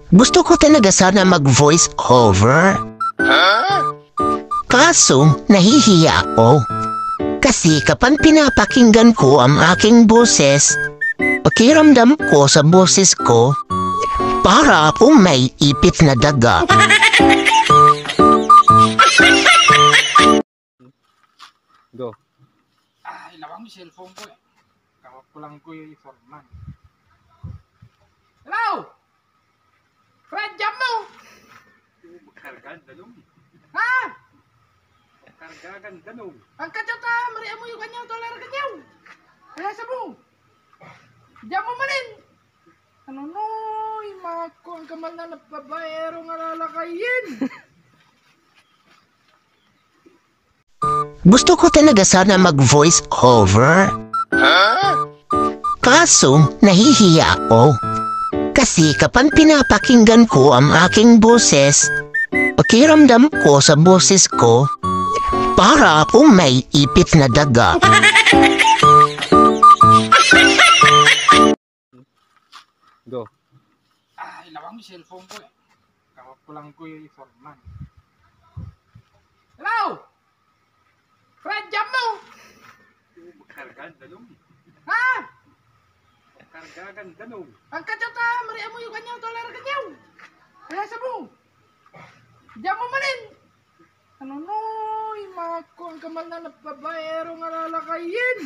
Gusto ko talaga sana mag-voice over. Kaso, nahihiya ako. Kasi kapag pinapakinggan ko ang aking boses, pakiramdam ko sa boses ko, para akong may ipit na daga. Go. Ilawang mo cellphone ko eh. Kawak ko lang ko yung forman. Hello? Fred, jam mo! Kargan, dalong. Ha? Kargagan, dalong. Ang kadyot ha, mariya mo yung kanyaw, dolar kanyaw. Kaya sa mo. Jam mo manin. Ano noy, mako ang kamal na napabayero nga lalakayin. Gusto ko talaga sana mag-voice over. Kaso, nahihiya ako. Kasi kapag pinapakinggan ko ang aking boses, pakiramdam ko sa boses ko, para akong may ipit na daga. Go. Ilawang mo cellphone ko eh. Kawak ko lang ko yung forman. Hello? Fred, jam mo! Kargan, dalong. Ha? Kargagan, dalong. Ang kadyot ha, mariya mo yung kanyaw, dolar kanyaw. Kaya sa mo. Jam mo manin. Ano noy, mako ang kamal na napabayero nga lalakayin.